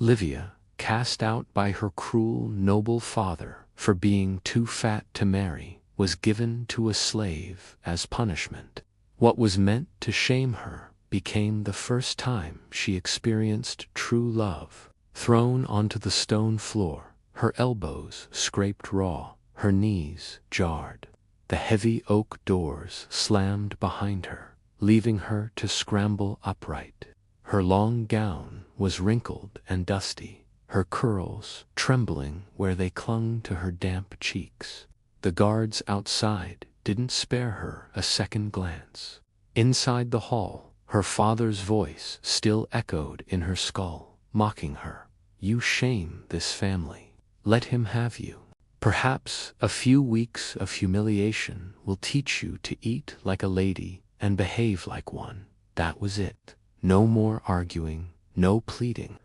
Livia, cast out by her cruel, noble father for being too fat to marry, was given to a slave as punishment. What was meant to shame her became the first time she experienced true love. Thrown onto the stone floor, her elbows scraped raw, her knees jarred. The heavy oak doors slammed behind her, leaving her to scramble upright. Her long gown was wrinkled and dusty, her curls trembling where they clung to her damp cheeks. The guards outside didn't spare her a second glance. Inside the hall, her father's voice still echoed in her skull, mocking her. You shame this family. Let him have you. Perhaps a few weeks of humiliation will teach you to eat like a lady and behave like one. That was it. No more arguing, no pleading.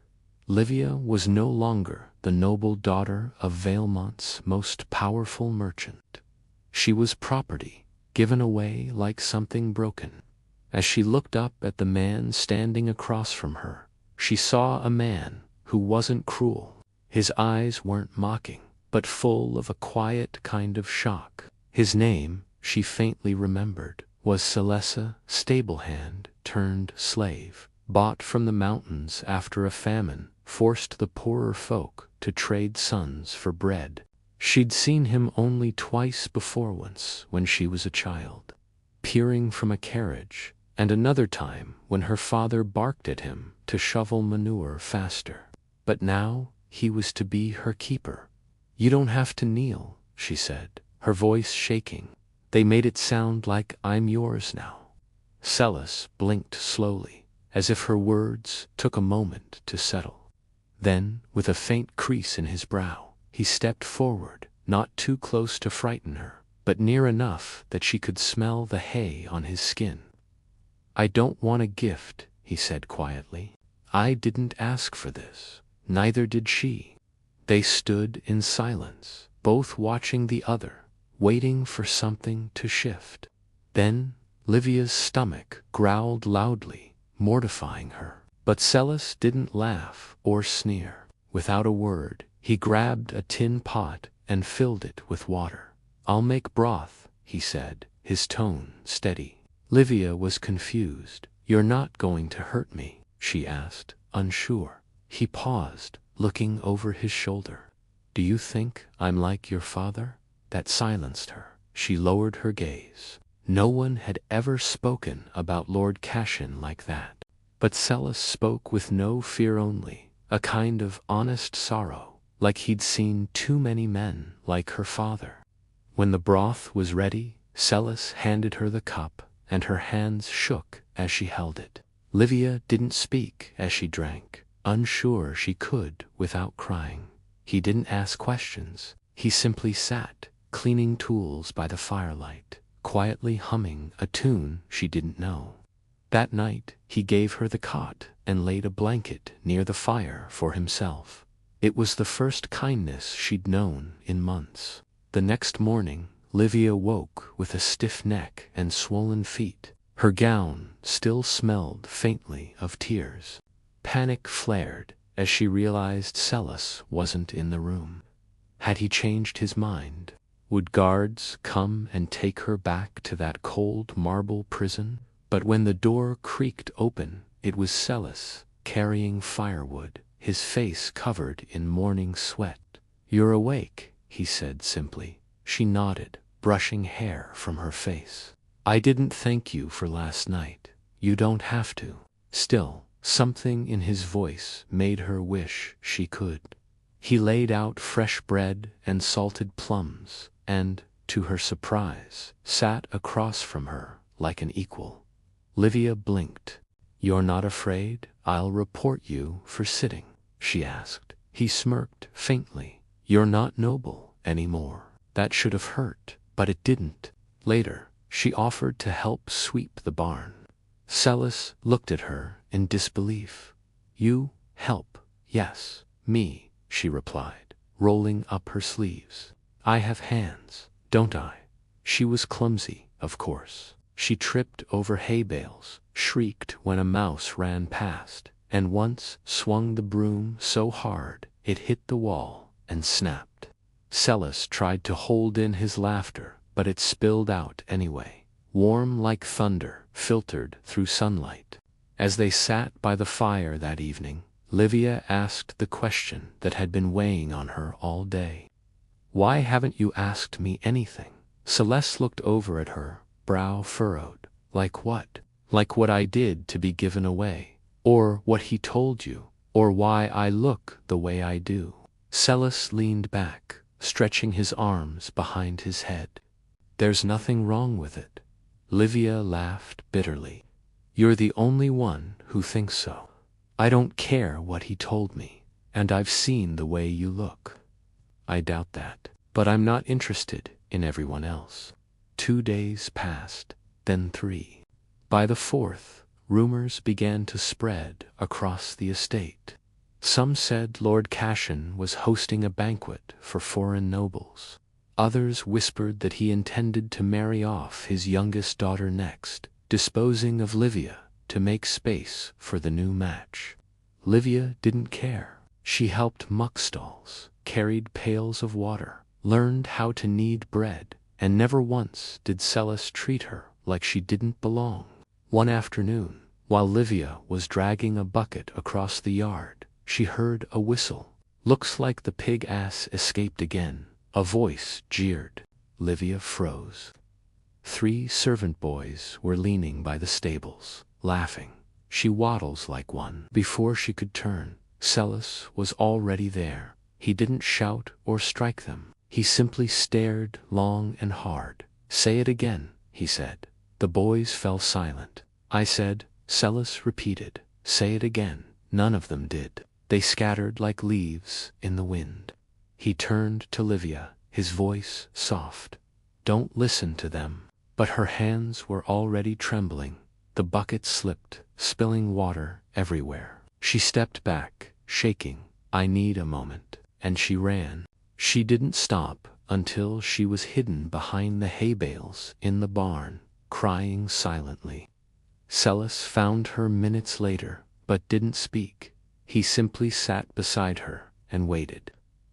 Livia was no longer the noble daughter of Vailmont's most powerful merchant. She was property, given away like something broken. As she looked up at the man standing across from her, she saw a man who wasn't cruel. His eyes weren't mocking, but full of a quiet kind of shock. His name, she faintly remembered, was Solace, stable hand turned slave, bought from the mountains after a famine forced the poorer folk to trade sons for bread. She'd seen him only twice before, once when she was a child, peering from a carriage, and another time when her father barked at him to shovel manure faster. But now he was to be her keeper. You don't have to kneel, she said, her voice shaking. They made it sound like I'm yours now. Celas blinked slowly, as if her words took a moment to settle. Then, with a faint crease in his brow, he stepped forward, not too close to frighten her, but near enough that she could smell the hay on his skin. I don't want a gift, he said quietly. I didn't ask for this. Neither did she. They stood in silence, both watching the other, waiting for something to shift. Then, Livia's stomach growled loudly, mortifying her. But Celas didn't laugh or sneer. Without a word, he grabbed a tin pot and filled it with water. I'll make broth, he said, his tone steady. Livia was confused. You're not going to hurt me, she asked, unsure. He paused, looking over his shoulder. Do you think I'm like your father? That silenced her. She lowered her gaze. No one had ever spoken about Lord Cashin like that. But Celas spoke with no fear, only a kind of honest sorrow, like he'd seen too many men like her father. When the broth was ready, Celas handed her the cup, and her hands shook as she held it. Livia didn't speak as she drank, unsure she could without crying. He didn't ask questions. He simply sat, cleaning tools by the firelight, quietly humming a tune she didn't know. That night, he gave her the cot and laid a blanket near the fire for himself. It was the first kindness she'd known in months. The next morning, Livia woke with a stiff neck and swollen feet. Her gown still smelled faintly of tears. Panic flared as she realized Celas wasn't in the room. Had he changed his mind? Would guards come and take her back to that cold marble prison? But when the door creaked open, it was Celas, carrying firewood, his face covered in morning sweat. You're awake, he said simply. She nodded, brushing hair from her face. I didn't thank you for last night. You don't have to. Still, something in his voice made her wish she could. He laid out fresh bread and salted plums, and, to her surprise, sat across from her like an equal. Livia blinked. You're not afraid I'll report you for sitting? She asked. He smirked faintly. You're not noble anymore. That should have hurt, but it didn't. Later, she offered to help sweep the barn. Celas looked at her in disbelief. You help? Yes, me, she replied, rolling up her sleeves. I have hands, don't I? She was clumsy, of course. She tripped over hay bales, shrieked when a mouse ran past, and once swung the broom so hard it hit the wall and snapped. Celas tried to hold in his laughter, but it spilled out anyway, warm like thunder, filtered through sunlight. As they sat by the fire that evening, Livia asked the question that had been weighing on her all day. "Why haven't you asked me anything?" Celeste looked over at her, brow furrowed. "Like what? Like what I did to be given away? Or what he told you? Or why I look the way I do?" Celas leaned back, stretching his arms behind his head. "There's nothing wrong with it." Livia laughed bitterly. "You're the only one who thinks so. I don't care what he told me, and I've seen the way you look." "I doubt that, but I'm not interested in everyone else." 2 days passed, then 3. By the 4th, rumors began to spread across the estate. Some said Lord Cashin was hosting a banquet for foreign nobles. Others whispered that he intended to marry off his youngest daughter next, disposing of Livia to make space for the new match. Livia didn't care. She helped muck stalls, carried pails of water, learned how to knead bread, and never once did Celas treat her like she didn't belong. One afternoon, while Livia was dragging a bucket across the yard, she heard a whistle. "Looks like the pig ass escaped again," a voice jeered. Livia froze. 3 servant boys were leaning by the stables, laughing. "She waddles like one." Before she could turn, Celas was already there. He didn't shout or strike them. He simply stared long and hard. "Say it again," he said. The boys fell silent. "I said," Celas repeated, "say it again." None of them did. They scattered like leaves in the wind. He turned to Livia, his voice soft. "Don't listen to them." But her hands were already trembling. The bucket slipped, spilling water everywhere. She stepped back, shaking. "I need a moment." And she ran. She didn't stop until she was hidden behind the hay bales in the barn, crying silently. Celas found her minutes later, but didn't speak. He simply sat beside her and waited.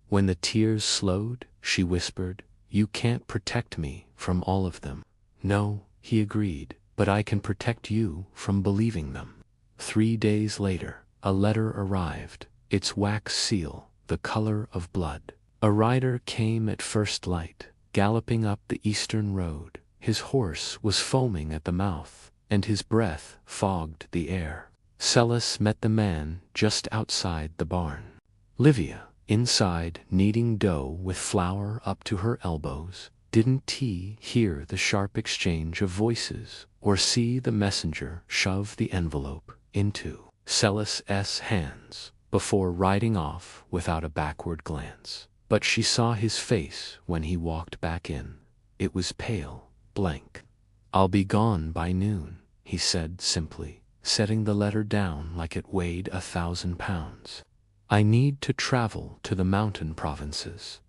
When the tears slowed, she whispered, "You can't protect me from all of them." "No," he agreed, "but I can protect you from believing them." 3 days later, a letter arrived, its wax seal, the color of blood. A rider came at first light, galloping up the eastern road. His horse was foaming at the mouth, and his breath fogged the air. Celas met the man just outside the barn. Livia, inside kneading dough with flour up to her elbows. Didn't he hear the sharp exchange of voices, or see the messenger shove the envelope into Celas's hands before riding off without a backward glance? But she saw his face when he walked back in. It was pale, blank. "I'll be gone by noon," he said simply, setting the letter down like it weighed 1,000 pounds. "I need to travel to the mountain provinces."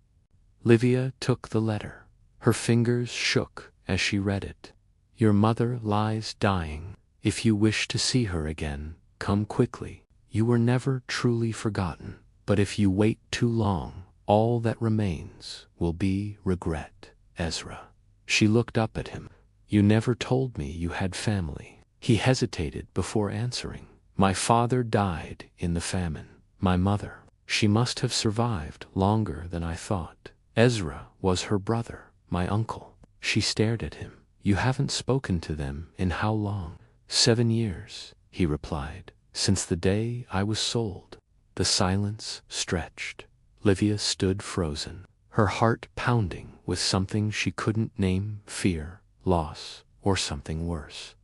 Livia took the letter. Her fingers shook as she read it. "Your mother lies dying. If you wish to see her again, come quickly. You were never truly forgotten, but if you wait too long, all that remains will be regret. Ezra." She looked up at him. "You never told me you had family." He hesitated before answering. "My father died in the famine. My mother, she must have survived longer than I thought. Ezra was her brother, my uncle." She stared at him. "You haven't spoken to them in how long?" 7 years, he replied, "since the day I was sold." The silence stretched. Livia stood frozen, her heart pounding with something she couldn't name, fear, loss, or something worse.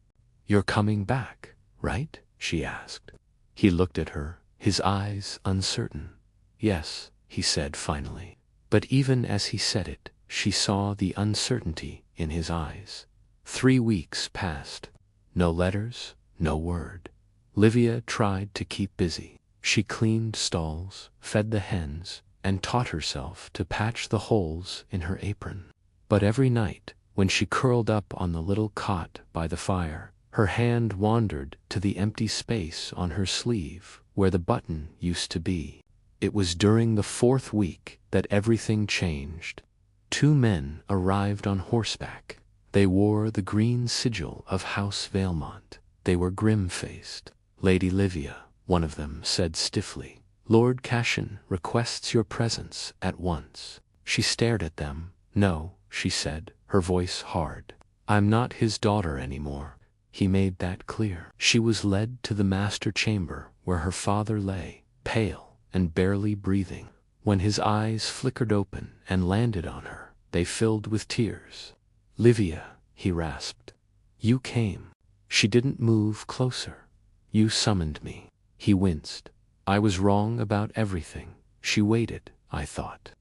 "You're coming back, right?" she asked. He looked at her, his eyes uncertain. "Yes," he said finally. But even as he said it, she saw the uncertainty in his eyes. 3 weeks passed. No letters, no word. Livia tried to keep busy. She cleaned stalls, fed the hens, and taught herself to patch the holes in her apron. But every night, when she curled up on the little cot by the fire, her hand wandered to the empty space on her sleeve where the button used to be. It was during the 4th week that everything changed. 2 men arrived on horseback. They wore the green sigil of House Valemont. They were grim-faced. "Lady Livia," one of them said stiffly, "Lord Cashin requests your presence at once." She stared at them. "No," she said, her voice hard. "I'm not his daughter anymore. He made that clear." She was led to the master chamber where her father lay, pale and barely breathing. When his eyes flickered open and landed on her, they filled with tears. "Livia," he rasped. "You came." She didn't move closer. "You summoned me." He winced. "I was wrong about everything." She waited. I thought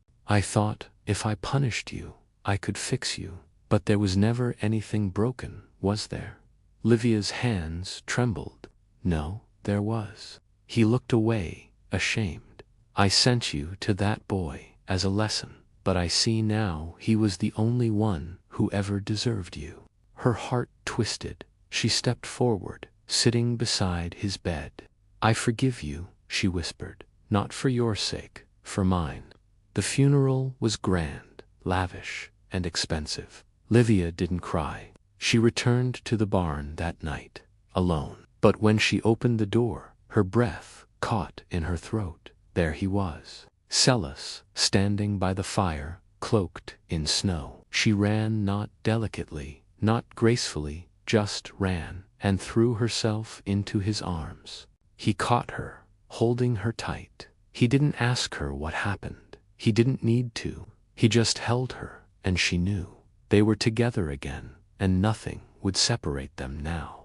if I punished you, I could fix you. But there was never anything broken, was there?" Livia's hands trembled. "No, there was." He looked away, ashamed. "I sent you to that boy as a lesson, but I see now he was the only one who ever deserved you." Her heart twisted. She stepped forward, sitting beside his bed. "I forgive you," she whispered, "not for your sake, for mine." The funeral was grand, lavish, and expensive. Livia didn't cry. She returned to the barn that night, alone. But when she opened the door, her breath caught in her throat. There he was, Celas, standing by the fire, cloaked in snow. She ran, not delicately, not gracefully, just ran, and threw herself into his arms. He caught her, holding her tight. He didn't ask her what happened. He didn't need to. He just held her, and she knew. They were together again, and nothing would separate them now.